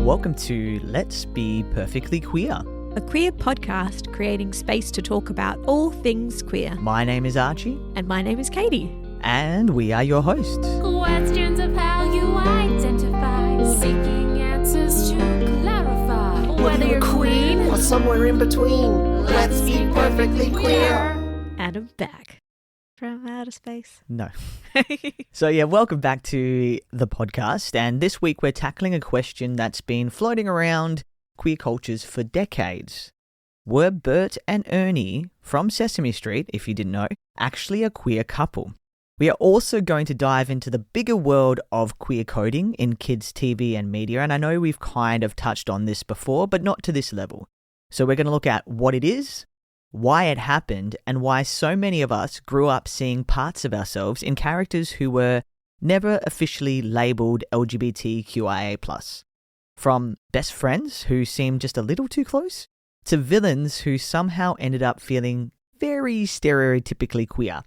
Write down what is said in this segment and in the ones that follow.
welcome to Let's Be Perfectly Queer. A queer podcast creating space to talk about all things queer. My name is Archie. And my name is Katie. And we are your hosts. Questions of how you identify, seeking answers to clarify. Whether you're queen or somewhere in between, let's be perfectly queer. And I'm back from outer space. No. So welcome back to the podcast. And this week we're tackling a question that's been floating around queer cultures for decades. Were Bert and Ernie from Sesame Street, if you didn't know, actually a queer couple? We are also going to dive into the bigger world of queer coding in kids' TV and media, and I know we've kind of touched on this before, but not to this level. So we're going to look at what it is, why it happened, and why so many of us grew up seeing parts of ourselves in characters who were never officially labelled LGBTQIA+. From best friends who seemed just a little too close, to villains who somehow ended up feeling very stereotypically queer.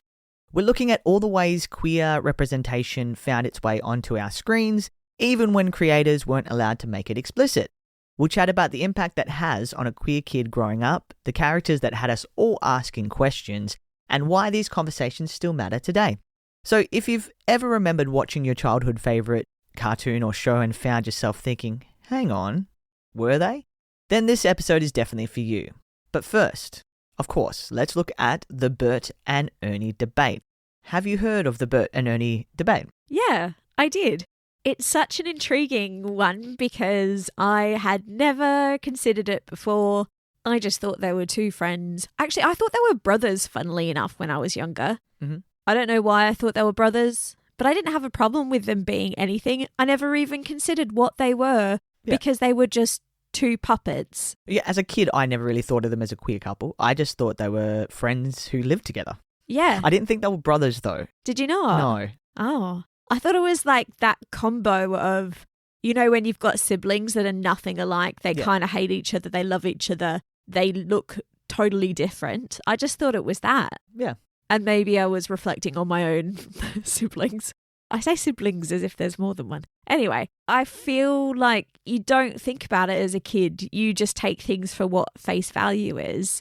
We're looking at all the ways queer representation found its way onto our screens, even when creators weren't allowed to make it explicit. We'll chat about the impact that has on a queer kid growing up, the characters that had us all asking questions, and why these conversations still matter today. So if you've ever remembered watching your childhood favourite cartoon or show and found yourself thinking, hang on, were they? Then this episode is definitely for you. But first, of course, let's look at the Bert and Ernie debate. Have you heard of the Bert and Ernie debate? Yeah, I did. It's such an intriguing one because I had never considered it before. I just thought they were two friends. Actually, I thought they were brothers, funnily enough, when I was younger. Mm-hmm. I don't know why I thought they were brothers, but I didn't have a problem with them being anything. I never even considered what they were because they were just two puppets. Yeah, as a kid, I never really thought of them as a queer couple. I just thought they were friends who lived together. Yeah. I didn't think they were brothers, though. Did you not? No. Oh. I thought it was like that combo of, you know, when you've got siblings that are nothing alike, they kind of hate each other, they love each other, they look totally different. I just thought it was that. Yeah. And maybe I was reflecting on my own siblings. I say siblings as if there's more than one. Anyway, I feel like you don't think about it as a kid. You just take things for what face value is.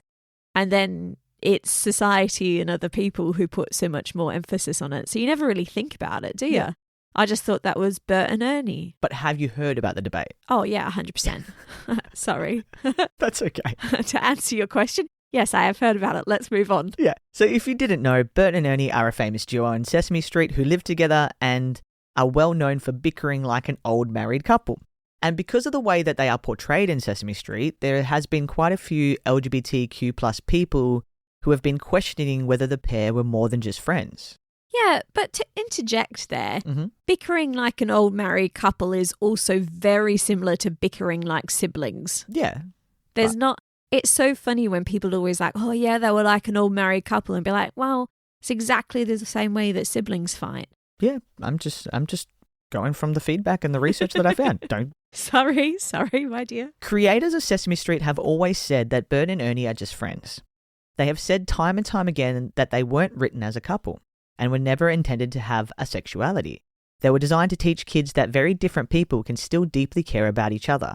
And then it's society and other people who put so much more emphasis on it. So you never really think about it, do you? Yeah. I just thought that was Bert and Ernie. But have you heard about the debate? Oh, yeah, 100%. Sorry. That's okay. To answer your question, yes, I have heard about it. Let's move on. Yeah. So if you didn't know, Bert and Ernie are a famous duo on Sesame Street who live together and are well known for bickering like an old married couple. And because of the way that they are portrayed in Sesame Street, there has been quite a few LGBTQ+ people who have been questioning whether the pair were more than just friends. Yeah, but to interject there, bickering like an old married couple is also very similar to bickering like siblings. Yeah. It's so funny when people are always like, oh yeah, they were like an old married couple, and be like, well, it's exactly the same way that siblings fight. Yeah, I'm just going from the feedback and the research that I found. Don't. Sorry, my dear. Creators of Sesame Street have always said that Bert and Ernie are just friends. They have said time and time again that they weren't written as a couple and were never intended to have a sexuality. They were designed to teach kids that very different people can still deeply care about each other.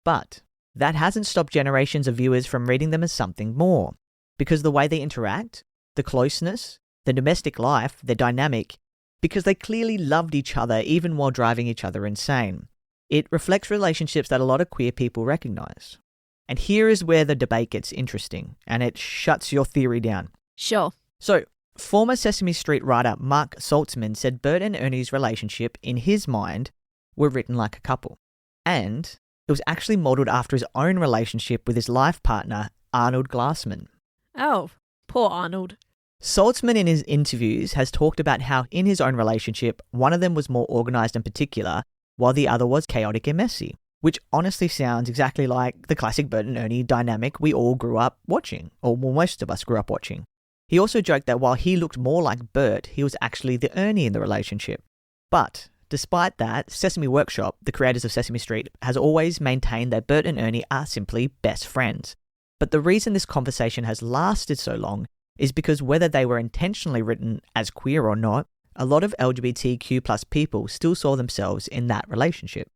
But that hasn't stopped generations of viewers from reading them as something more, because the way they interact, the closeness, the domestic life, the dynamic, because they clearly loved each other even while driving each other insane. It reflects relationships that a lot of queer people recognize. And here is where the debate gets interesting, and it shuts your theory down. Sure. So, former Sesame Street writer Mark Saltzman said Bert and Ernie's relationship, in his mind, were written like a couple. And it was actually modelled after his own relationship with his life partner, Arnold Glassman. Oh, poor Arnold. Saltzman in his interviews has talked about how in his own relationship, one of them was more organised and particular, while the other was chaotic and messy. Which honestly sounds exactly like the classic Bert and Ernie dynamic we all grew up watching, or well, most of us grew up watching. He also joked that while he looked more like Bert, he was actually the Ernie in the relationship. But despite that, Sesame Workshop, the creators of Sesame Street, has always maintained that Bert and Ernie are simply best friends. But the reason this conversation has lasted so long is because whether they were intentionally written as queer or not, a lot of LGBTQ+ people still saw themselves in that relationship.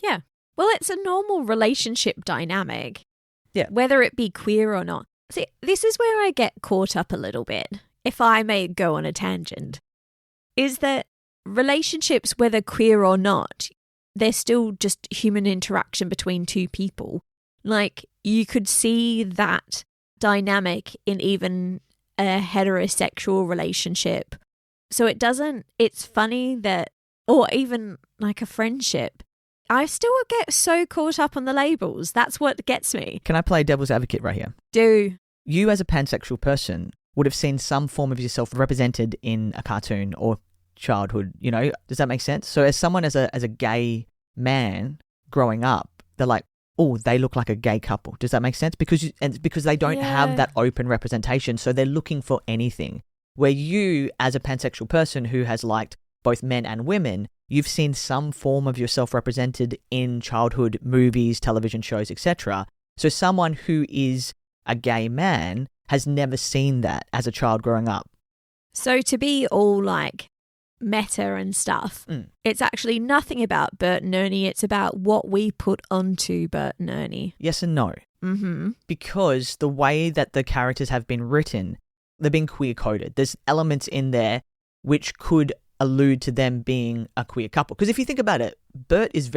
Yeah. Well, it's a normal relationship dynamic. Yeah. Whether it be queer or not. See, this is where I get caught up a little bit, if I may go on a tangent, is that relationships, whether queer or not, they're still just human interaction between two people. Like, you could see that dynamic in even a heterosexual relationship. So it's funny that, or even like a friendship, I still get so caught up on the labels. That's what gets me. Can I play devil's advocate right here? Do. You as a pansexual person would have seen some form of yourself represented in a cartoon or childhood, you know? Does that make sense? So as someone as a gay man growing up, they're like, oh, they look like a gay couple. Does that make sense? Because they don't have that open representation, so they're looking for anything. Where you, as a pansexual person who has liked both men and women, you've seen some form of yourself represented in childhood movies, television shows, etc. So someone who is a gay man has never seen that as a child growing up. So to be all like meta and stuff, it's actually nothing about Bert and Ernie. It's about what we put onto Bert and Ernie. Yes and no. Mm-hmm. Because the way that the characters have been written, they've been queer-coded. There's elements in there which could allude to them being a queer couple. Because if you think about it, Bert is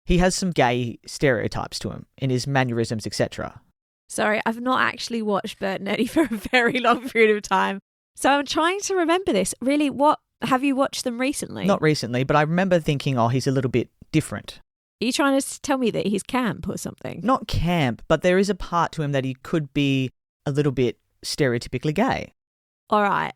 he has some gay stereotypes to him in his mannerisms, etc. Sorry, I've not actually watched Bert and Ernie for a very long period of time. So I'm trying to remember this. Really, have you watched them recently? Not recently, but I remember thinking, oh, he's a little bit different. Are you trying to tell me that he's camp or something? Not camp, but there is a part to him that he could be a little bit stereotypically gay. All right.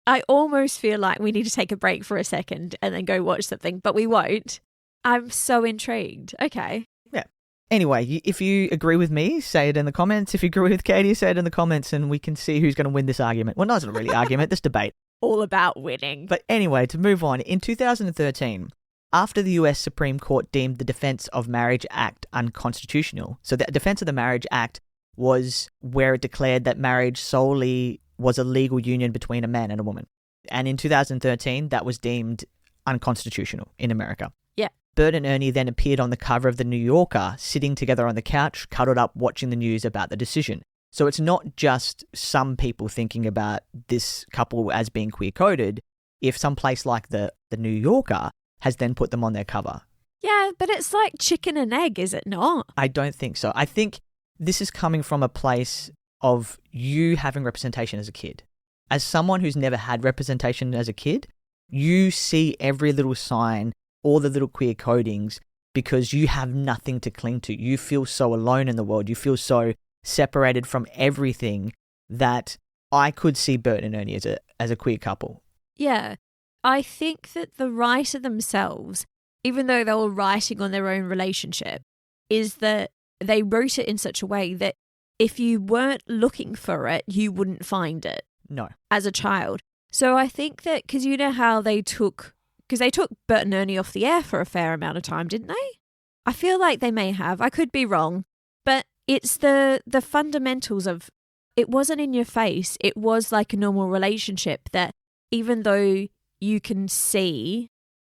I almost feel like we need to take a break for a second and then go watch something, but we won't. I'm so intrigued. Okay. Yeah. Anyway, if you agree with me, say it in the comments. If you agree with Katie, say it in the comments and we can see who's going to win this argument. Well, no, it's not really argument, this debate. All about winning. But anyway, to move on, in 2013, after the US Supreme Court deemed the Defense of Marriage Act unconstitutional, so the Defense of the Marriage Act was where it declared that marriage solely was a legal union between a man and a woman. And in 2013, that was deemed unconstitutional in America. Yeah. Bert and Ernie then appeared on the cover of The New Yorker, sitting together on the couch, cuddled up, watching the news about the decision. So it's not just some people thinking about this couple as being queer-coded. If some place like the New Yorker has then put them on their cover. Yeah, but it's like chicken and egg, is it not? I don't think so. I think this is coming from a place of you having representation as a kid. As someone who's never had representation as a kid, you see every little sign, all the little queer codings, because you have nothing to cling to. You feel so alone in the world. You feel so separated from everything that I could see Bert and Ernie as a queer couple. Yeah. I think that the writer themselves, even though they were writing on their own relationship, is that they wrote it in such a way that if you weren't looking for it, you wouldn't find it. No. As a child. So I think that, because you know how they took Bert and Ernie off the air for a fair amount of time, didn't they? I feel like they may have. I could be wrong. But it's the fundamentals of, it wasn't in your face. It was like a normal relationship that even though you can see,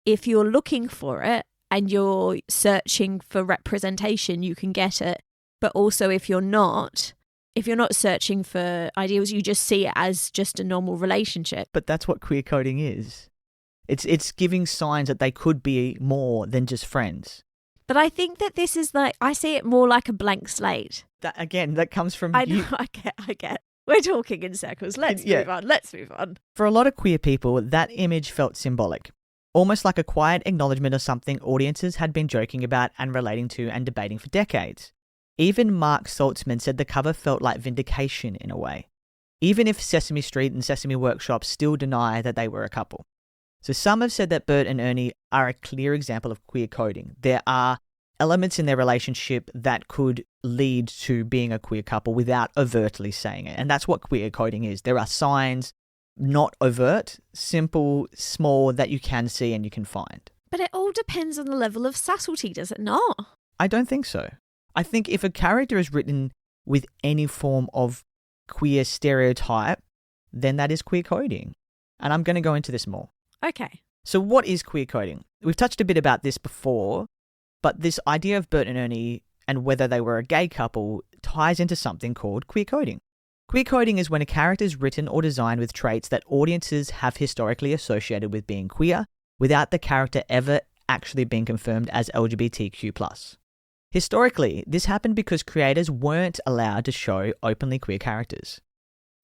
if you're looking for it and you're searching for representation, you can get it. But also if you're not searching for ideals, you just see it as just a normal relationship. But that's what queer coding is. It's giving signs that they could be more than just friends. But I think that this is like, I see it more like a blank slate. That comes from I know, I get. We're talking in circles. Let's move on. For a lot of queer people, that image felt symbolic. Almost like a quiet acknowledgement of something audiences had been joking about and relating to and debating for decades. Even Mark Saltzman said the cover felt like vindication in a way, even if Sesame Street and Sesame Workshop still deny that they were a couple. So some have said that Bert and Ernie are a clear example of queer coding. There are elements in their relationship that could lead to being a queer couple without overtly saying it. And that's what queer coding is. There are signs, not overt, simple, small, that you can see and you can find. But it all depends on the level of subtlety, does it not? I don't think so. I think if a character is written with any form of queer stereotype, then that is queer coding. And I'm going to go into this more. Okay. So what is queer coding? We've touched a bit about this before, but this idea of Bert and Ernie and whether they were a gay couple ties into something called queer coding. Queer coding is when a character is written or designed with traits that audiences have historically associated with being queer without the character ever actually being confirmed as LGBTQ+. Historically, this happened because creators weren't allowed to show openly queer characters.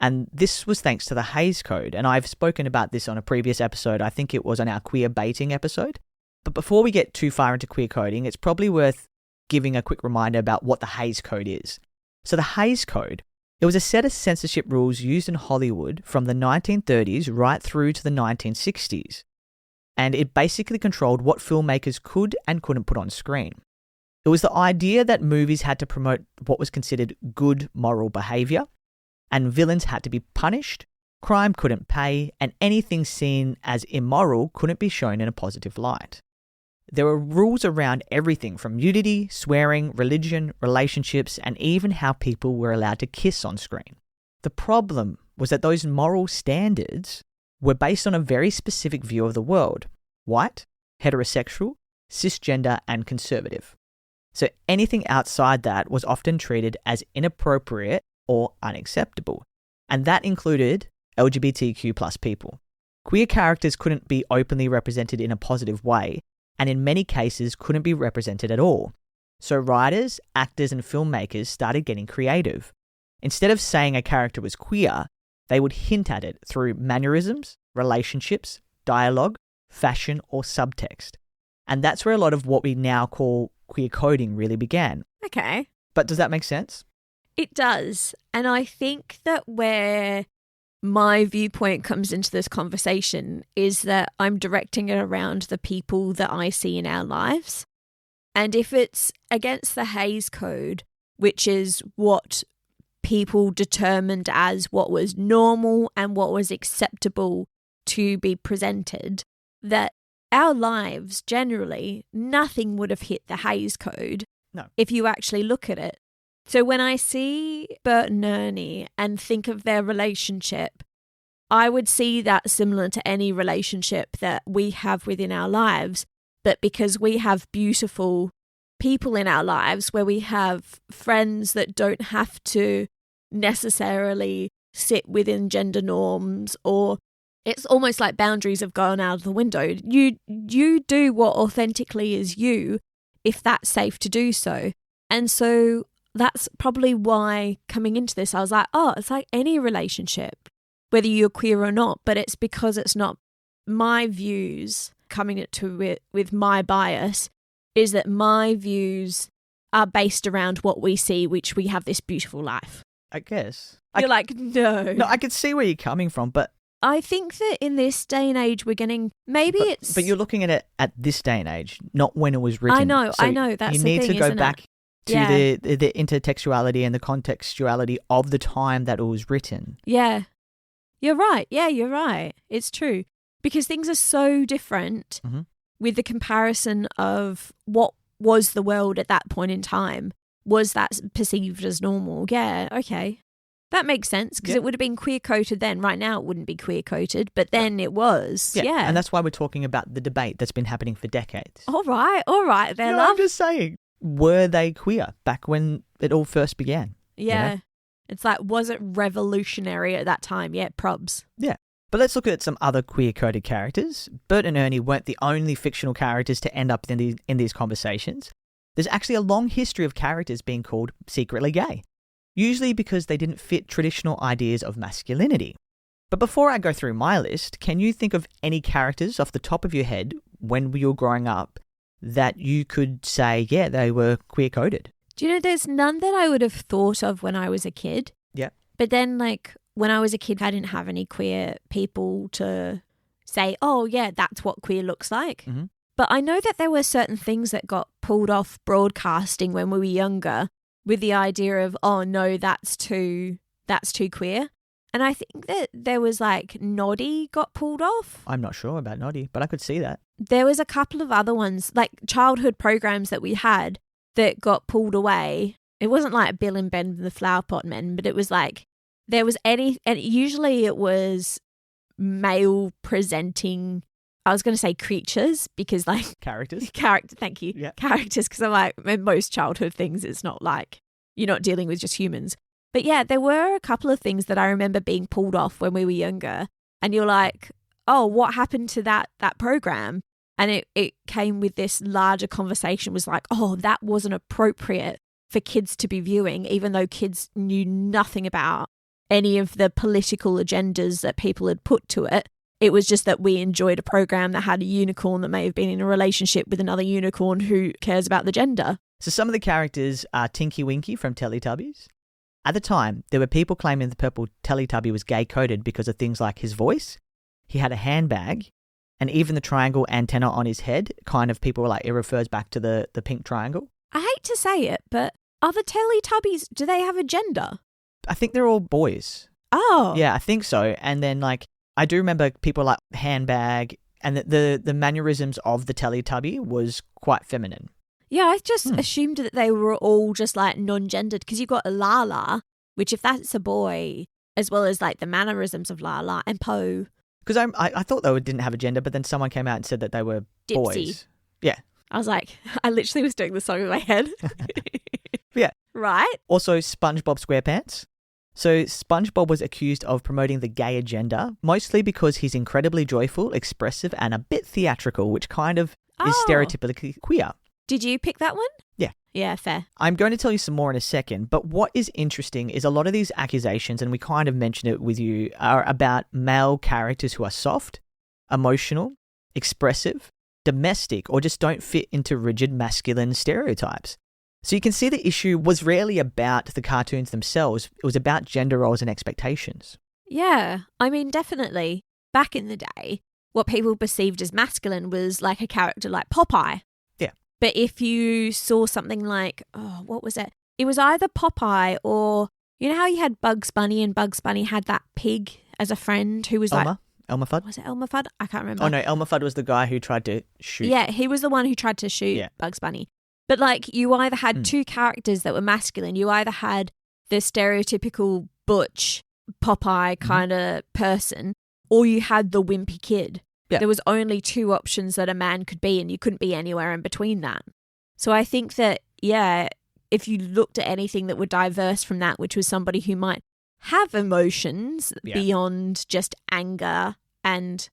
And this was thanks to the Hays Code, and I've spoken about this on a previous episode. I think it was on our queer baiting episode. But before we get too far into queer coding, it's probably worth giving a quick reminder about what the Hays Code is. So the Hays Code, it was a set of censorship rules used in Hollywood from the 1930s right through to the 1960s. And it basically controlled what filmmakers could and couldn't put on screen. It was the idea that movies had to promote what was considered good moral behaviour, and villains had to be punished, crime couldn't pay, and anything seen as immoral couldn't be shown in a positive light. There were rules around everything from nudity, swearing, religion, relationships, and even how people were allowed to kiss on screen. The problem was that those moral standards were based on a very specific view of the world: white, heterosexual, cisgender, and conservative. So anything outside that was often treated as inappropriate or unacceptable, and that included LGBTQ+ people. Queer characters couldn't be openly represented in a positive way, and in many cases couldn't be represented at all. So writers, actors, and filmmakers started getting creative. Instead of saying a character was queer, they would hint at it through mannerisms, relationships, dialogue, fashion, or subtext. And that's where a lot of what we now call queer coding really began. Okay. But does that make sense? It does. And I think that where my viewpoint comes into this conversation is that I'm directing it around the people that I see in our lives. And if it's against the Hays Code, which is what people determined as what was normal and what was acceptable to be presented, that our lives generally, nothing would have hit the Hays Code if you actually look at it. So when I see Bert and Ernie and think of their relationship, I would see that similar to any relationship that we have within our lives. But because we have beautiful people in our lives where we have friends that don't have to necessarily sit within gender norms, or it's almost like boundaries have gone out of the window. You do what authentically is you, if that's safe to do so. And so that's probably why coming into this, I was like, oh, it's like any relationship, whether you're queer or not, but it's because it's not my views coming into it with my bias, is that my views are based around what we see, which we have this beautiful life. I guess. You're like, no. No, I could see where you're coming from, but I think that in this day and age, we're getting, But you're looking at it at this day and age, not when it was written. I know, So that's you the need thing, to go isn't back it? to Yeah. the intertextuality and the contextuality of the time that it was written. Yeah. You're right. Yeah, you're right. It's true. Because things are so different with the comparison of what was the world at that point in time. Was that perceived as normal? Yeah, okay. That makes sense because it would have been queer-coded then. Right now it wouldn't be queer-coded, but then it was. Yeah. And that's why we're talking about the debate that's been happening for decades. All right. I'm just saying, were they queer back when it all first began? Yeah. You know? It's like, was it revolutionary at that time? Yeah, probs. Yeah. But let's look at some other queer-coded characters. Bert and Ernie weren't the only fictional characters to end up in these conversations. There's actually a long history of characters being called secretly gay, usually because they didn't fit traditional ideas of masculinity. But before I go through my list, can you think of any characters off the top of your head when you were growing up that you could say, yeah, they were queer-coded? Do you know, there's none that I would have thought of when I was a kid. Yeah. But then, like, when I was a kid, I didn't have any queer people to say, oh, yeah, that's what queer looks like. Mm-hmm. But I know that there were certain things that got pulled off broadcasting when we were younger with the idea of, oh, no, that's too queer. And I think that there was like Noddy got pulled off. I'm not sure about Noddy, but I could see that. There was a couple of other ones, like childhood programs that we had that got pulled away. It wasn't like Bill and Ben the Flower Pot Men, but it was like there was and usually it was male presenting I was going to say creatures because like Characters. thank you. Yeah. Characters, because I'm like, in most childhood things, it's not like you're not dealing with just humans. But yeah, there were a couple of things that I remember being pulled off when we were younger. And you're like, oh, what happened to that program? And it came with this larger conversation, was like, oh, that wasn't appropriate for kids to be viewing, even though kids knew nothing about any of the political agendas that people had put to it. It was just that we enjoyed a program that had a unicorn that may have been in a relationship with another unicorn who cares about the gender. So some of the characters are Tinky Winky from Teletubbies. At the time, there were people claiming the purple Teletubby was gay-coded because of things like his voice. He had a handbag, and even the triangle antenna on his head, kind of people were like, it refers back to the pink triangle. I hate to say it, but are the Teletubbies, do they have a gender? I think they're all boys. Oh. Yeah, I think so. And then like, I do remember people like handbag, and the mannerisms of the Teletubby was quite feminine. Yeah, I just assumed that they were all just like non-gendered, because you've got Lala, which if that's a boy, as well as like the mannerisms of Lala and Poe. Because I thought they didn't have a gender, but then someone came out and said that they were Dipsy. boys. Yeah. I was like, I literally was doing the song in my head. Yeah. Right? Also, SpongeBob SquarePants. So SpongeBob was accused of promoting the gay agenda, mostly because he's incredibly joyful, expressive, and a bit theatrical, which kind of is stereotypically queer. Did you pick that one? Yeah. Yeah, fair. I'm going to tell you some more in a second, but what is interesting is a lot of these accusations, and we kind of mentioned it with you, are about male characters who are soft, emotional, expressive, domestic, or just don't fit into rigid masculine stereotypes. So you can see the issue was rarely about the cartoons themselves. It was about gender roles and expectations. Yeah, I mean, definitely. Back in the day, what people perceived as masculine was like a character like Popeye. Yeah. But if you saw something like, what was it? It was either Popeye or, you know how you had Bugs Bunny, and Bugs Bunny had that pig as a friend who was Elmer Fudd? Was it Elmer Fudd? I can't remember. Oh no, Elmer Fudd was the guy who tried to shoot. Yeah, he was the one who tried to shoot Bugs Bunny. But like, you either had two characters that were masculine. You either had the stereotypical butch Popeye kind of person, or you had the wimpy kid. Yeah. There was only two options that a man could be, and you couldn't be anywhere in between that. So I think that, yeah, if you looked at anything that were diverse from that, which was somebody who might have emotions beyond just anger and...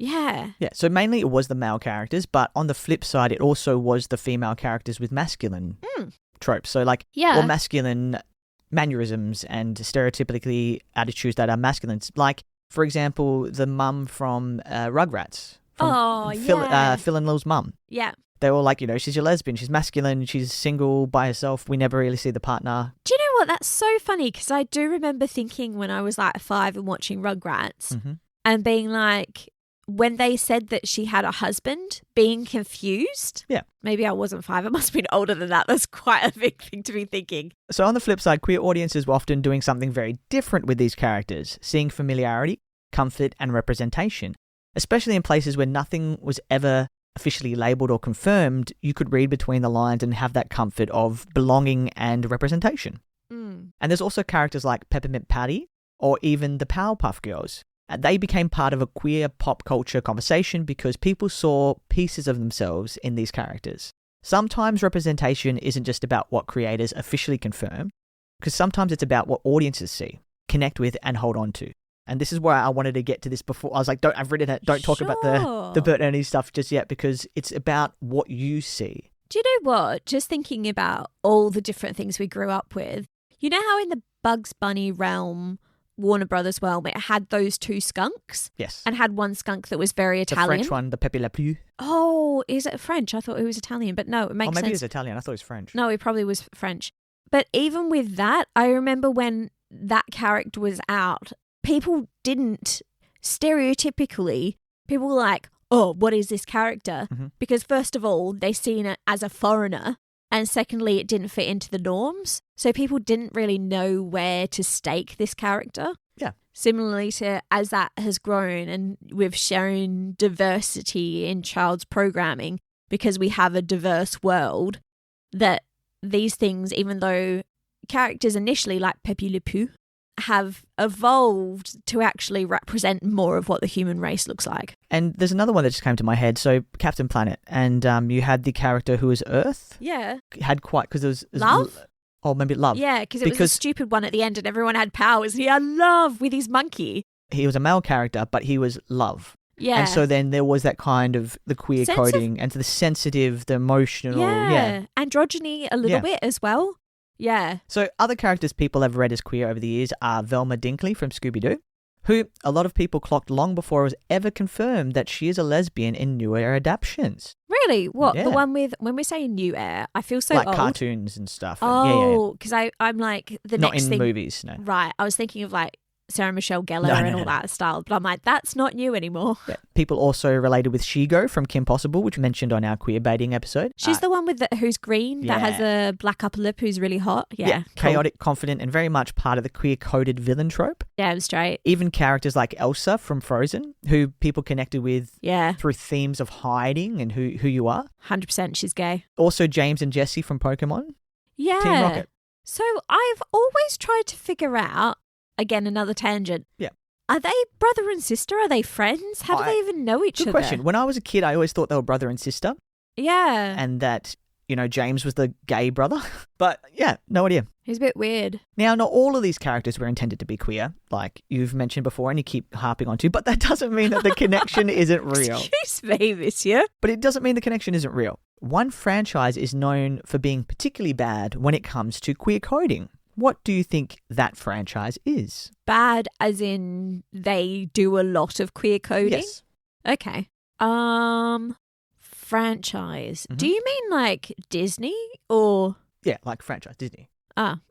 Yeah. Yeah, so mainly it was the male characters, but on the flip side, it also was the female characters with masculine tropes. So like, or masculine mannerisms and stereotypically attitudes that are masculine. Like, for example, the mum from Rugrats. From Phil and Lil's mum. Yeah. They were like, you know, she's a lesbian, she's masculine, she's single by herself. We never really see the partner. Do you know what? That's so funny, because I do remember thinking when I was like 5 and watching Rugrats and being like... when they said that she had a husband, being confused. Yeah. Maybe I wasn't 5. I must have been older than that. That's quite a big thing to be thinking. So on the flip side, queer audiences were often doing something very different with these characters, seeing familiarity, comfort, and representation. Especially in places where nothing was ever officially labelled or confirmed, you could read between the lines and have that comfort of belonging and representation. And there's also characters like Peppermint Patty or even the Powerpuff Girls. They became part of a queer pop culture conversation because people saw pieces of themselves in these characters. Sometimes representation isn't just about what creators officially confirm, because sometimes it's about what audiences see, connect with, and hold on to. And this is where I wanted to get to this before. I was like, I've written it. Don't talk about the Bert and Ernie stuff just yet, because it's about what you see. Do you know what? Just thinking about all the different things we grew up with, you know how in the Bugs Bunny realm, Warner Brothers realm, it had those 2 skunks? Yes. And had one skunk that was very Italian. The French one, the Pepe Le Pew. Oh, is it French? I thought it was Italian, but no, it makes sense. Maybe it was Italian. I thought it was French. No, it probably was French. But even with that, I remember when that character was out, people didn't, stereotypically, people were like, oh, what is this character? Because first of all, they seen it as a foreigner. And secondly, it didn't fit into the norms. So people didn't really know where to stake this character. Yeah. Similarly to as that has grown and we've shown diversity in child's programming because we have a diverse world, that these things, even though characters initially like Pepe Le Pew have evolved to actually represent more of what the human race looks like. And there's another one that just came to my head. So Captain Planet, and you had the character who was Earth. Yeah. Had quite, because it was Love? Oh, maybe Love. Yeah, because it was a stupid one at the end and everyone had powers. He had Love with his monkey. He was a male character, but he was Love. Yeah. And so then there was that kind of the queer coding and the sensitive, the emotional. Yeah. Androgyny a little bit as well. Yeah. So other characters people have read as queer over the years are Velma Dinkley from Scooby-Doo, who a lot of people clocked long before it was ever confirmed that she is a lesbian in newer adaptations. Really? What? Yeah. The one with, when we say new air, I feel so like old. cartoons and stuff. Oh, because I'm like the Not next in thing. movies, no. Right. I was thinking of like Sarah Michelle Gellar and all that style. But I'm like, that's not new anymore. Yeah. People also related with Shigo from Kim Possible, which we mentioned on our queer baiting episode. She's the one with who's green, that has a black upper lip, who's really hot. Yeah. Cool. Chaotic, confident, and very much part of the queer-coded villain trope. Damn straight. Even characters like Elsa from Frozen, who people connected with through themes of hiding and who you are. 100% she's gay. Also James and Jessie from Pokemon. Yeah. Team Rocket. So I've always tried to figure out, again, another tangent. Yeah. Are they brother and sister? Are they friends? How do they even know each other? Good question. When I was a kid, I always thought they were brother and sister. Yeah. And that, James was the gay brother. But yeah, no idea. He's a bit weird. Now, not all of these characters were intended to be queer, like you've mentioned before and you keep harping on to, but that doesn't mean that the connection isn't real. Excuse me, monsieur. But it doesn't mean the connection isn't real. One franchise is known for being particularly bad when it comes to queer coding. What do you think that franchise is? Bad as in they do a lot of queer coding? Yes. Okay. Franchise. Mm-hmm. Do you mean like Disney or? Yeah, like franchise, Disney.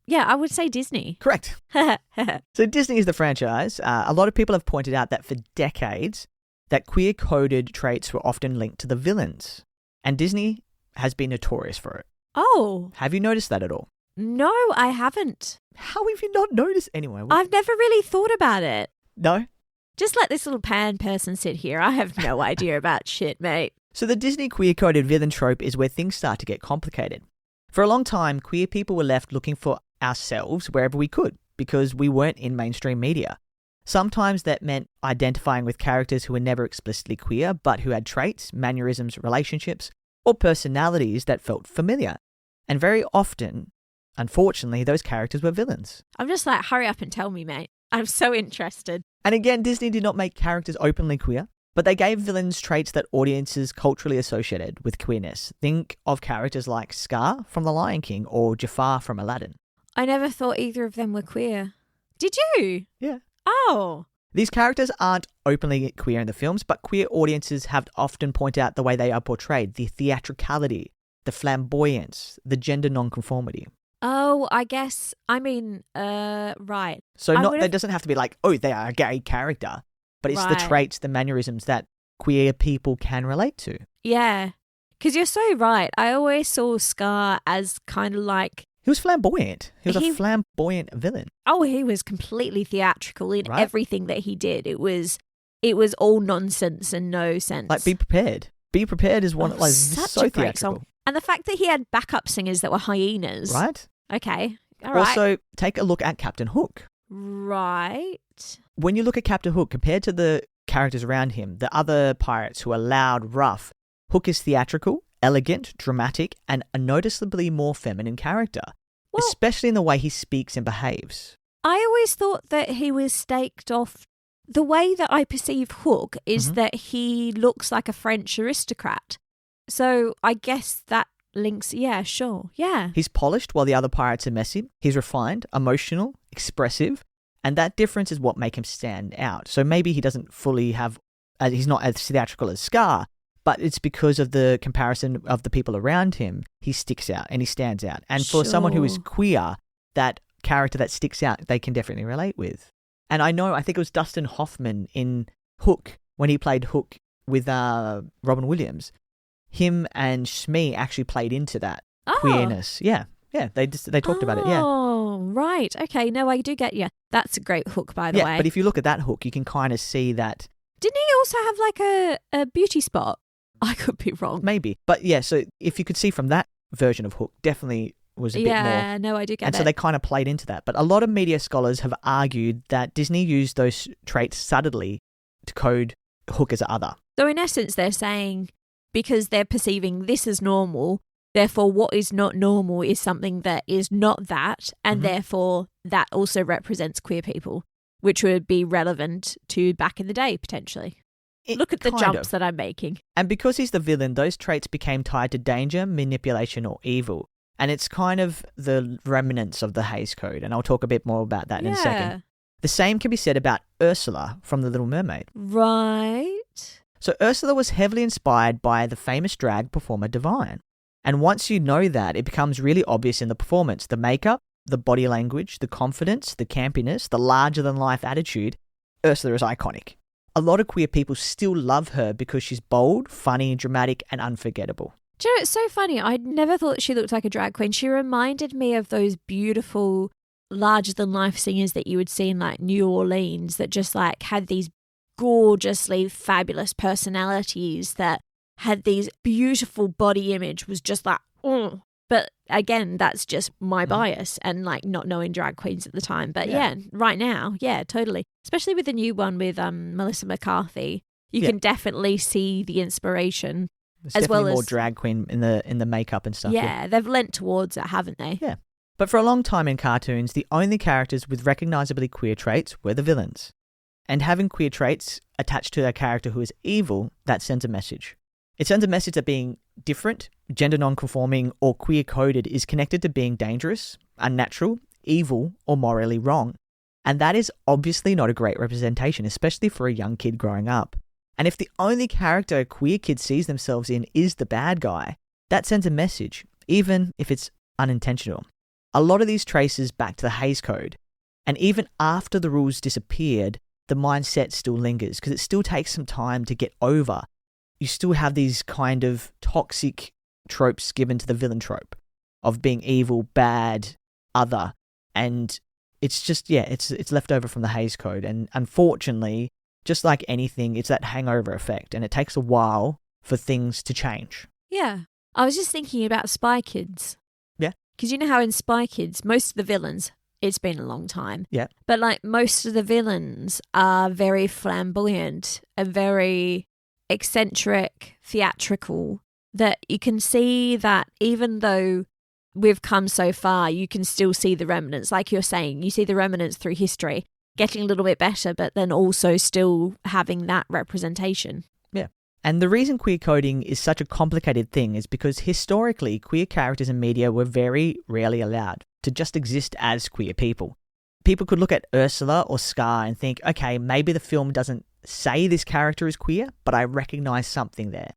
Yeah, I would say Disney. Correct. So Disney is the franchise. A lot of people have pointed out that for decades, that queer-coded traits were often linked to the villains. And Disney has been notorious for it. Oh. Have you noticed that at all? No, I haven't. How have you not noticed anyway? I've never really thought about it. No? Just let this little pan person sit here. I have no idea about shit, mate. So the Disney queer-coded villain trope is where things start to get complicated. For a long time, queer people were left looking for ourselves wherever we could because we weren't in mainstream media. Sometimes that meant identifying with characters who were never explicitly queer but who had traits, mannerisms, relationships, or personalities that felt familiar. And very often, unfortunately, those characters were villains. I'm just like, hurry up and tell me, mate. I'm so interested. And again, Disney did not make characters openly queer, but they gave villains traits that audiences culturally associated with queerness. Think of characters like Scar from The Lion King or Jafar from Aladdin. I never thought either of them were queer. Did you? Yeah. Oh. These characters aren't openly queer in the films, but queer audiences have often pointed out the way they are portrayed, the theatricality, the flamboyance, the gender nonconformity. Oh, I guess, right. So it doesn't have to be like, oh, they are a gay character, but it's the traits, the mannerisms that queer people can relate to. Yeah, because you're so right. I always saw Scar as kind of like... He was flamboyant. He was a flamboyant villain. Oh, he was completely theatrical in everything that he did. It was all nonsense and no sense. Like, be prepared. Be prepared is one so a great theatrical. song. And the fact that he had backup singers that were hyenas. Right. Okay. All right. Also, take a look at Captain Hook. Right. When you look at Captain Hook, compared to the characters around him, the other pirates who are loud, rough, Hook is theatrical, elegant, dramatic, and a noticeably more feminine character, especially in the way he speaks and behaves. I always thought that he was staked off. The way that I perceive Hook is that he looks like a French aristocrat. So I guess that links, yeah, sure, yeah. He's polished while the other pirates are messy. He's refined, emotional, expressive, and that difference is what makes him stand out. So maybe he doesn't fully have, he's not as theatrical as Scar, but it's because of the comparison of the people around him, he sticks out and he stands out. And for someone who is queer, that character that sticks out, they can definitely relate with. And I think it was Dustin Hoffman in Hook, when he played Hook with Robin Williams. Him and Shmi actually played into that queerness. Yeah, they talked about it, yeah. Oh, right. Okay, no, I do get you. That's a great Hook, by the way. Yeah, but if you look at that Hook, you can kind of see that. Didn't he also have like a beauty spot? I could be wrong. Maybe. But yeah, so if you could see from that version of Hook, definitely was a bit more. Yeah, no, I do get And it. so they kind of played into that. But a lot of media scholars have argued that Disney used those traits subtly to code Hook as other. So in essence, they're saying because they're perceiving this as normal, therefore what is not normal is something that is not that, and therefore that also represents queer people, which would be relevant to back in the day, potentially. Look at the jumps that I'm making. And because he's the villain, those traits became tied to danger, manipulation, or evil. And it's kind of the remnants of the Hays Code, and I'll talk a bit more about that in a second. The same can be said about Ursula from The Little Mermaid. Right. So Ursula was heavily inspired by the famous drag performer Divine. And once you know that, it becomes really obvious in the performance. The makeup, the body language, the confidence, the campiness, the larger-than-life attitude. Ursula is iconic. A lot of queer people still love her because she's bold, funny, dramatic, and unforgettable. Do you know, it's so funny. I'd never thought she looked like a drag queen. She reminded me of those beautiful, larger-than-life singers that you would see in like New Orleans that just like had these gorgeously fabulous personalities that had these beautiful body image was just like, oh. But again, that's just my bias and like not knowing drag queens at the time. But yeah, right now, yeah, totally. Especially with the new one with Melissa McCarthy, you can definitely see the inspiration. There's as definitely well more as drag queen in the makeup and stuff. Yeah, they've lent towards it, haven't they? Yeah. But for a long time in cartoons, the only characters with recognisably queer traits were the villains. And having queer traits attached to a character who is evil, that sends a message. It sends a message that being different, gender non-conforming, or queer-coded is connected to being dangerous, unnatural, evil, or morally wrong. And that is obviously not a great representation, especially for a young kid growing up. And if the only character a queer kid sees themselves in is the bad guy, that sends a message, even if it's unintentional. A lot of these traces back to the Hays Code. And even after the rules disappeared, the mindset still lingers because it still takes some time to get over. You still have these kind of toxic tropes given to the villain trope of being evil, bad, other. And it's just, it's left over from the Hays Code. And unfortunately, just like anything, it's that hangover effect. And it takes a while for things to change. Yeah. I was just thinking about Spy Kids. Yeah. Because you know how in Spy Kids, most of the villains, it's been a long time. Yeah. But like most of the villains are very flamboyant and very eccentric, theatrical, that you can see that even though we've come so far, you can still see the remnants. Like you're saying, you see the remnants through history getting a little bit better, but then also still having that representation. Yeah. And the reason queer coding is such a complicated thing is because historically, queer characters in media were very rarely allowed to just exist as queer people. People could look at Ursula or Scar and think, okay, maybe the film doesn't say this character is queer, but I recognize something there.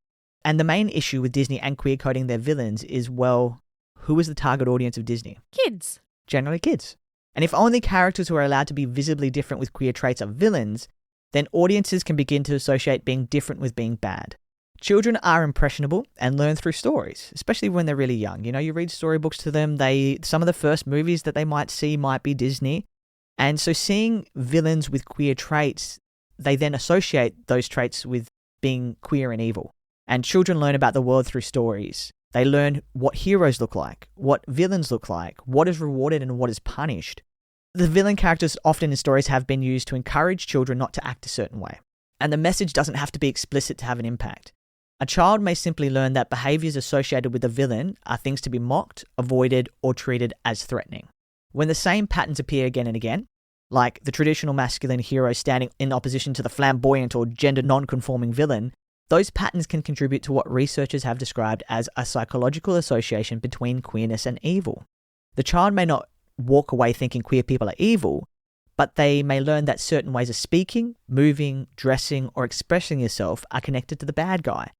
And the main issue with Disney and queer coding their villains is, well, who is the target audience of Disney? Kids. Generally kids. And if only characters who are allowed to be visibly different with queer traits are villains, then audiences can begin to associate being different with being bad. Children are impressionable and learn through stories, especially when they're really young. You know, you read storybooks to them, some of the first movies that they might see might be Disney. And so seeing villains with queer traits, they then associate those traits with being queer and evil. And children learn about the world through stories. They learn what heroes look like, what villains look like, what is rewarded and what is punished. The villain characters often in stories have been used to encourage children not to act a certain way. And the message doesn't have to be explicit to have an impact. A child may simply learn that behaviours associated with a villain are things to be mocked, avoided, or treated as threatening. When the same patterns appear again and again, like the traditional masculine hero standing in opposition to the flamboyant or gender non-conforming villain, those patterns can contribute to what researchers have described as a psychological association between queerness and evil. The child may not walk away thinking queer people are evil, but they may learn that certain ways of speaking, moving, dressing, or expressing yourself are connected to the bad guy.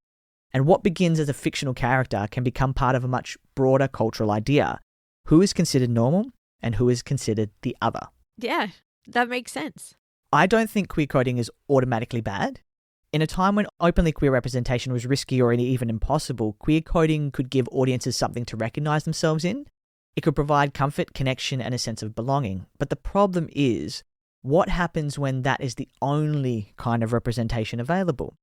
And what begins as a fictional character can become part of a much broader cultural idea. Who is considered normal and who is considered the other? Yeah, that makes sense. I don't think queer coding is automatically bad. In a time when openly queer representation was risky or even impossible, queer coding could give audiences something to recognise themselves in. It could provide comfort, connection, and a sense of belonging. But the problem is, what happens when that is the only kind of representation available?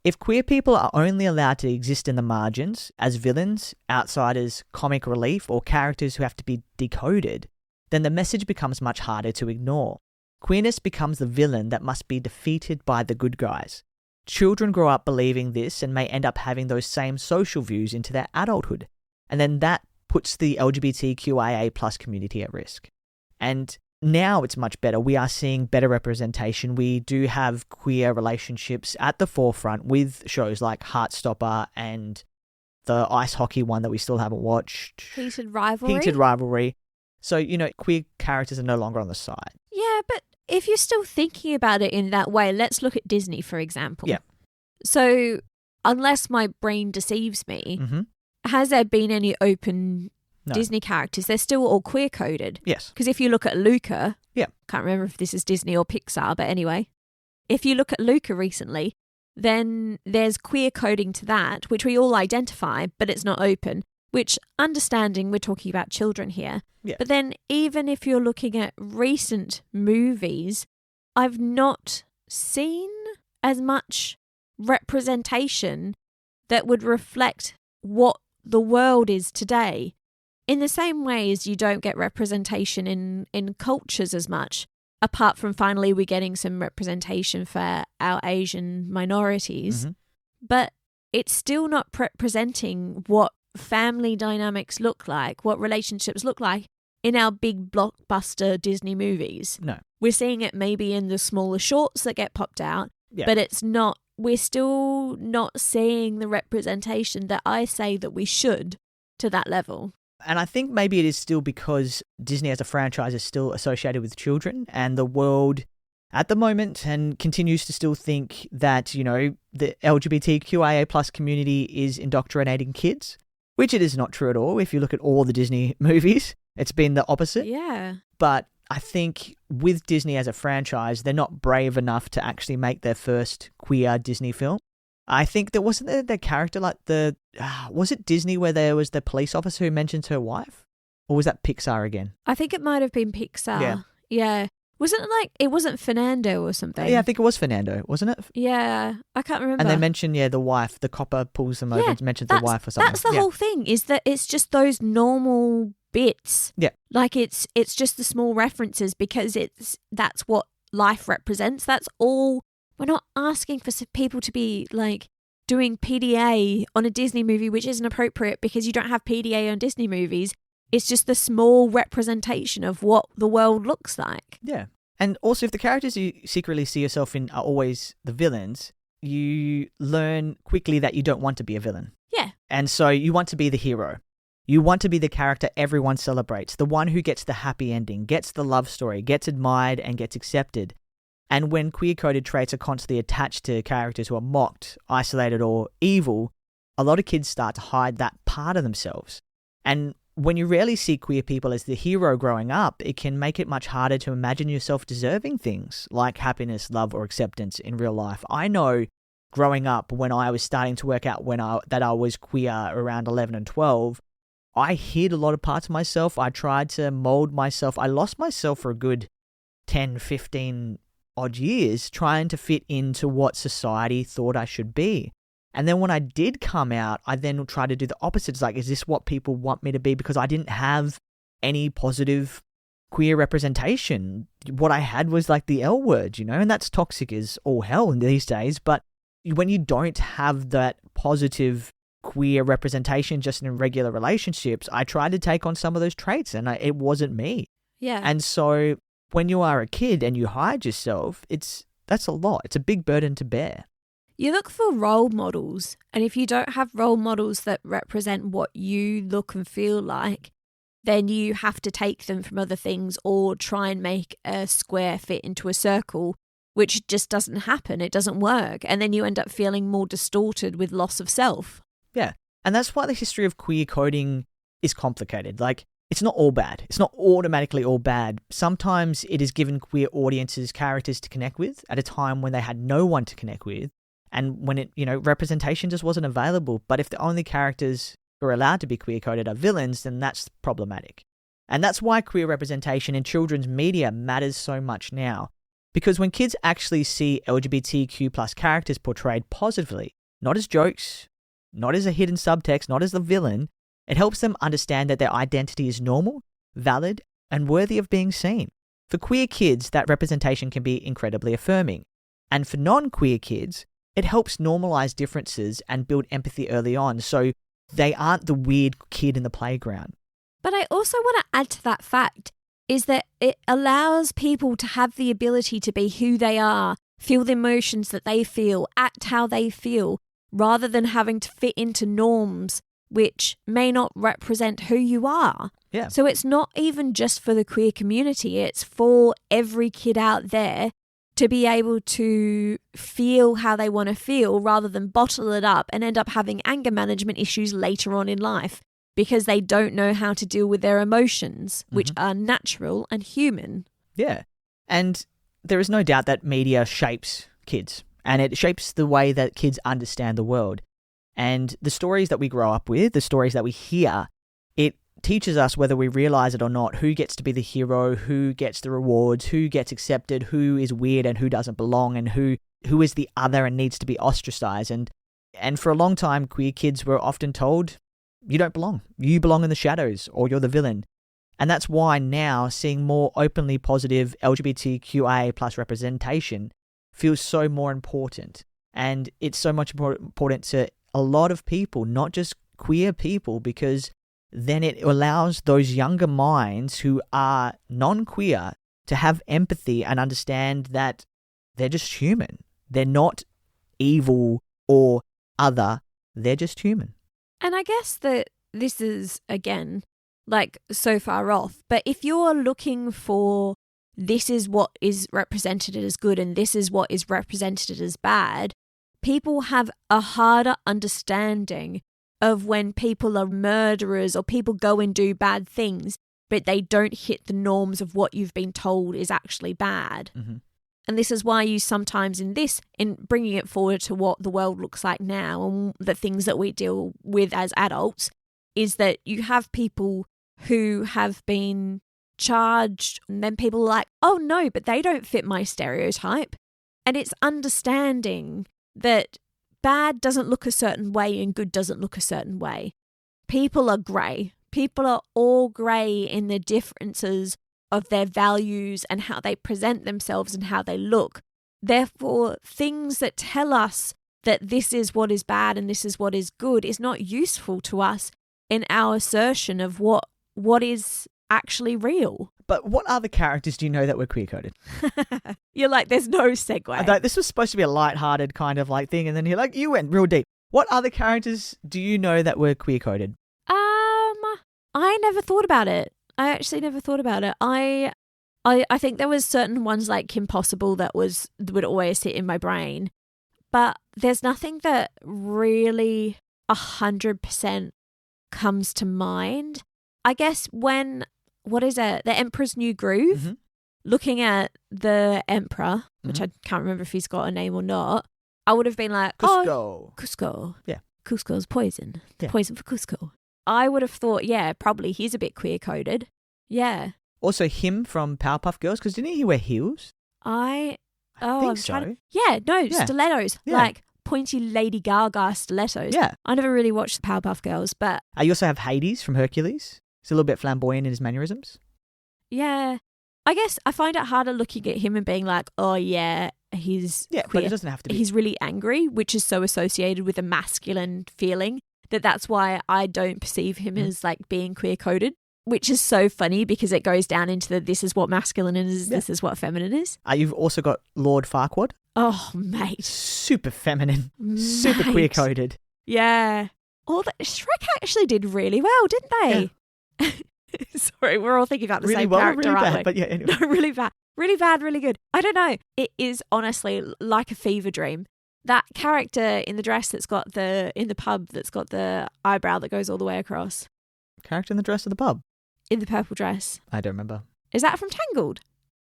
If queer people are only allowed to exist in the margins as villains, outsiders, comic relief, or characters who have to be decoded, then the message becomes much harder to ignore. Queerness becomes the villain that must be defeated by the good guys. Children grow up believing this and may end up having those same social views into their adulthood. And then that puts the LGBTQIA plus community at risk. And now it's much better. We are seeing better representation. We do have queer relationships at the forefront with shows like Heartstopper and the ice hockey one that we still haven't watched. Heated Rivalry. Heated Rivalry. So, queer characters are no longer on the side. Yeah, but if you're still thinking about it in that way, let's look at Disney, for example. Yeah. So, unless my brain deceives me, has there been any open Disney characters? They're still all queer coded. Yes. Because if you look at Luca, yeah, can't remember if this is Disney or Pixar, but anyway, if you look at Luca recently, then there's queer coding to that, which we all identify, but it's not open, which, understanding we're talking about children here. Yeah. But then even if you're looking at recent movies, I've not seen as much representation that would reflect what the world is today. In the same way as you don't get representation in cultures as much, apart from finally we're getting some representation for our Asian minorities, but it's still not representing what family dynamics look like, what relationships look like in our big blockbuster Disney movies. No. We're seeing it maybe in the smaller shorts that get popped out, but it's not, we're still not seeing the representation that I say that we should to that level. And I think maybe it is still because Disney as a franchise is still associated with children, and the world at the moment and continues to still think that, the LGBTQIA plus community is indoctrinating kids, which it is not true at all. If you look at all the Disney movies, it's been the opposite. Yeah. But I think with Disney as a franchise, they're not brave enough to actually make their first queer Disney film. I think there wasn't the character like was it Disney where there was the police officer who mentions her wife? Or was that Pixar again? I think it might have been Pixar. Yeah. Wasn't it it wasn't Fernando or something? Yeah, I think it was Fernando, wasn't it? Yeah, I can't remember. And they mention, the wife, the copper pulls them over and mentions the wife or something. That's the whole thing, is that it's just those normal bits. Yeah. Like it's just the small references because that's what life represents. That's all. We're not asking for people to be doing PDA on a Disney movie, which isn't appropriate because you don't have PDA on Disney movies. It's just the small representation of what the world looks like. Yeah. And also, if the characters you secretly see yourself in are always the villains, you learn quickly that you don't want to be a villain. Yeah. And so you want to be the hero. You want to be the character everyone celebrates, the one who gets the happy ending, gets the love story, gets admired and gets accepted. And when queer-coded traits are constantly attached to characters who are mocked, isolated, or evil, a lot of kids start to hide that part of themselves. And when you rarely see queer people as the hero growing up, it can make it much harder to imagine yourself deserving things like happiness, love, or acceptance in real life. I know growing up, when I was starting to work out that I was queer around 11 and 12, I hid a lot of parts of myself. I tried to mold myself. I lost myself for a good 10, 15 odd years trying to fit into what society thought I should be. And then when I did come out, I then tried to do the opposite. It's is this what people want me to be? Because I didn't have any positive queer representation. What I had was the L word, and that's toxic as all hell in these days. But when you don't have that positive queer representation just in regular relationships, I tried to take on some of those traits and it wasn't me. Yeah. And so when you are a kid and you hide yourself, that's a lot. It's a big burden to bear. You look for role models, and if you don't have role models that represent what you look and feel like, then you have to take them from other things or try and make a square fit into a circle, which just doesn't happen. It doesn't work. And then you end up feeling more distorted with loss of self. Yeah. And that's why the history of queer coding is complicated. It's not all bad. It's not automatically all bad. Sometimes it has given queer audiences characters to connect with at a time when they had no one to connect with. And when representation just wasn't available. But if the only characters who are allowed to be queer-coded are villains, then that's problematic. And that's why queer representation in children's media matters so much now. Because when kids actually see LGBTQ plus characters portrayed positively, not as jokes, not as a hidden subtext, not as the villain, it helps them understand that their identity is normal, valid, and worthy of being seen. For queer kids, that representation can be incredibly affirming. And for non-queer kids, it helps normalize differences and build empathy early on so they aren't the weird kid in the playground. But I also want to add to that fact is that it allows people to have the ability to be who they are, feel the emotions that they feel, act how they feel, rather than having to fit into norms which may not represent who you are. Yeah. So it's not even just for the queer community, it's for every kid out there to be able to feel how they want to feel rather than bottle it up and end up having anger management issues later on in life because they don't know how to deal with their emotions, which are natural and human. Yeah. And there is no doubt that media shapes kids and it shapes the way that kids understand the world. And the stories that we grow up with, the stories that we hear, it teaches us, whether we realize it or not, who gets to be the hero, who gets the rewards, who gets accepted, who is weird and who doesn't belong, and who is the other and needs to be ostracized. And for a long time, queer kids were often told, you don't belong. You belong in the shadows, or you're the villain. And that's why now seeing more openly positive LGBTQIA plus representation feels so more important. And it's so much more important to a lot of people, not just queer people, because then it allows those younger minds who are non-queer to have empathy and understand that they're just human. They're not evil or other. They're just human. And I guess that this is, again, like so far off, but if you're looking for this is what is represented as good and this is what is represented as bad, people have a harder understanding of when people are murderers or people go and do bad things, but they don't hit the norms of what you've been told is actually bad. Mm-hmm. And this is why you sometimes in bringing it forward to what the world looks like now and the things that we deal with as adults, is that you have people who have been charged and then people are like, oh no, but they don't fit my stereotype. And it's understanding that bad doesn't look a certain way and good doesn't look a certain way. People are grey. People are all grey in the differences of their values and how they present themselves and how they look. Therefore, things that tell us that this is what is bad and this is what is good is not useful to us in our assertion of what is actually real. But what other characters do you know that were queer-coded? You're like, there's no segue. Like, this was supposed to be a light-hearted kind of like thing, and then you're like, you went real deep. What other characters do you know that were queer-coded? I never thought about it. I actually never thought about it. I think there was certain ones like Kim Possible that would always sit in my brain, but there's nothing that really 100% comes to mind. I guess when, The Emperor's New Groove, Mm-hmm. looking at the Emperor, which I can't remember if he's got a name or not, I would have been like, Cusco. Oh, Cusco. Yeah. Cusco's poison. Yeah. Poison for Cusco. I would have thought, yeah, probably he's a bit queer-coded. Yeah. Also him from Powerpuff Girls, because didn't he wear heels? I think I'm so. trying Yeah, stilettos. Yeah. Like pointy Lady Gaga stilettos. Yeah. I never really watched the Powerpuff Girls, but You also have Hades from Hercules. He's a little bit flamboyant in his mannerisms. yeah. I guess I find it harder looking at him and being like, oh yeah, he's Yeah, queer. but it doesn't have to be. He's really angry, which is so associated with a masculine feeling that's why I don't perceive him as like being queer-coded, which is so funny because it goes down into this is what masculine is, this is what feminine is. You've also got Lord Farquaad. Oh, mate. Super feminine. Super Mate. queer-coded. Yeah. Shrek actually did really well, didn't they? Yeah. Sorry, we're all thinking about the Really same well, character, really aren't bad, we? but yeah, anyway. No, really bad. Really bad, really good. I don't know. It is honestly like a fever dream. That character in the dress in the pub that's got the eyebrow that goes all the way across. Character in the dress of the pub. In the purple dress. I don't remember. Is that from Tangled?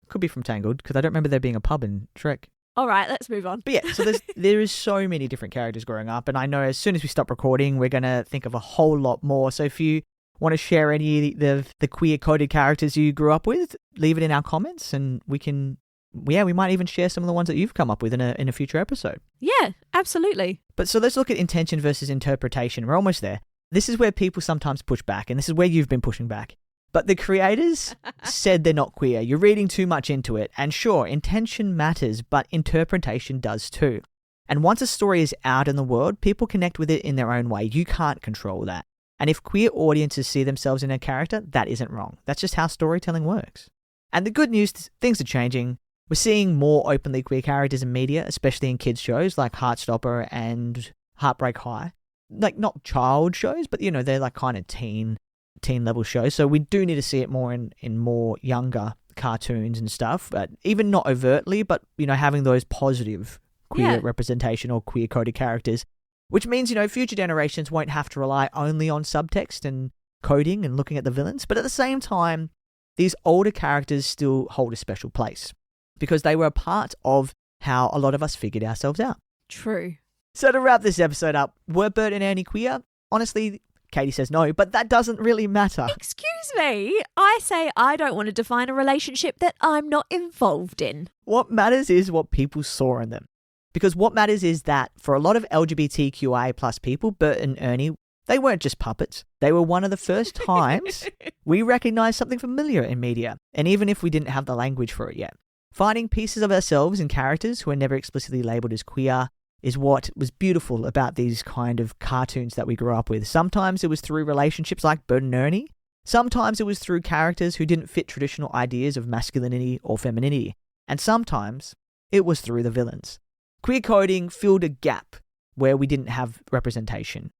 Could be from Tangled, because I don't remember there being a pub in Shrek. All right, let's move on. But yeah, so there is so many different characters growing up, and I know as soon as we stop recording, we're going to think of a whole lot more. So if you want to share any of the queer-coded characters you grew up with, leave it in our comments, and we can we might even share some of the ones that you've come up with in a future episode. Yeah, absolutely. But so let's look at intention versus interpretation. We're almost there. This is where people sometimes push back, and this is where you've been pushing back. But the creators said they're not queer. You're reading too much into it. And sure, intention matters, but interpretation does too. And once a story is out in the world, people connect with it in their own way. You can't control that. And if queer audiences see themselves in a character, that isn't wrong. That's just how storytelling works. And the good news, things are changing. We're seeing more openly queer characters in media, especially in kids' shows like Heartstopper and Heartbreak High. Like, not child shows, but, they're like kind of teen level shows. So we do need to see it more in more younger cartoons and stuff, but even not overtly, but, having those positive queer representation or queer coded characters, which means, future generations won't have to rely only on subtext and coding and looking at the villains. But at the same time, these older characters still hold a special place because they were a part of how a lot of us figured ourselves out. True. So to wrap this episode up, were Bert and Ernie queer? Honestly, Katie says no, but that doesn't really matter. Excuse me. I say I don't want to define a relationship that I'm not involved in. What matters is what people saw in them. Because what matters is that for a lot of LGBTQIA plus people, Bert and Ernie, they weren't just puppets. They were one of the first times we recognized something familiar in media, and even if we didn't have the language for it yet. Finding pieces of ourselves in characters who are never explicitly labeled as queer is what was beautiful about these kind of cartoons that we grew up with. Sometimes it was through relationships like Bert and Ernie. Sometimes it was through characters who didn't fit traditional ideas of masculinity or femininity. And sometimes it was through the villains. Queer coding filled a gap where we didn't have representation.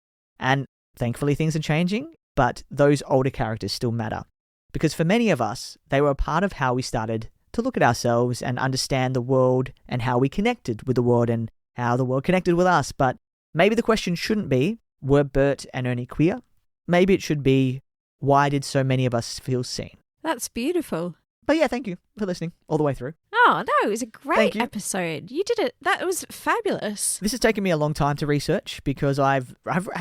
And thankfully things are changing, but those older characters still matter. Because for many of us, they were a part of how we started to look at ourselves and understand the world and how we connected with the world and how the world connected with us. But maybe the question shouldn't be, were Bert and Ernie queer? Maybe it should be, why did so many of us feel seen? That's beautiful. But yeah, thank you for listening all the way through. Oh, no, it was a great you. episode. You did it. That was fabulous. This has taken me a long time to research because I've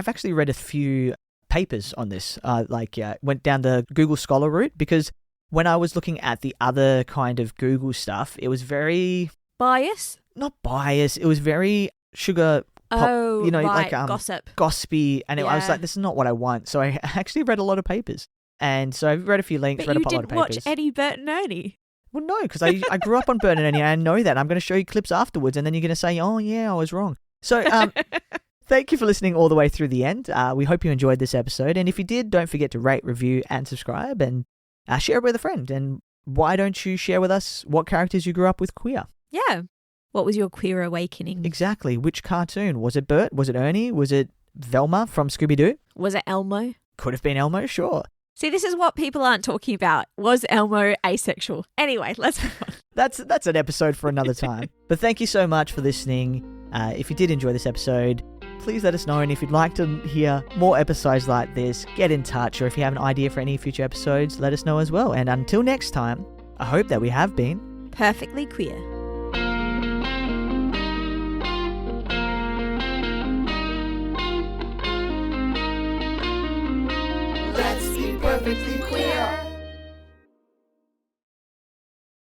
actually read a few papers on this. Went down the Google Scholar route because when I was looking at the other kind of Google stuff, it was very... Bias? Not bias. It was very sugar pop, right. like Gossip. Gossipy. And I was like, this is not what I want. So I actually read a lot of papers. And so I've read a few links, But read you a lot of didn't papers. watch any Bert and Ernie. Well, no, because I grew up on Bert and Ernie. I know that. I'm going to show you clips afterwards, and then you're going to say, oh, yeah, I was wrong. So thank you for listening all the way through the end. We hope you enjoyed this episode. And if you did, don't forget to rate, review, and subscribe, and share it with a friend. And why don't you share with us what characters you grew up with queer? Yeah. What was your queer awakening? Exactly. Which cartoon? Was it Bert? Was it Ernie? Was it Velma from Scooby-Doo? Was it Elmo? Could have been Elmo, sure. See, this is what people aren't talking about. Was Elmo asexual? Anyway, let's move on. That's an episode for another time. But thank you so much for listening. If you did enjoy this episode, please let us know. And if you'd like to hear more episodes like this, get in touch. Or if you have an idea for any future episodes, let us know as well. And until next time, I hope that we have been perfectly queer. Let's be perfectly queer.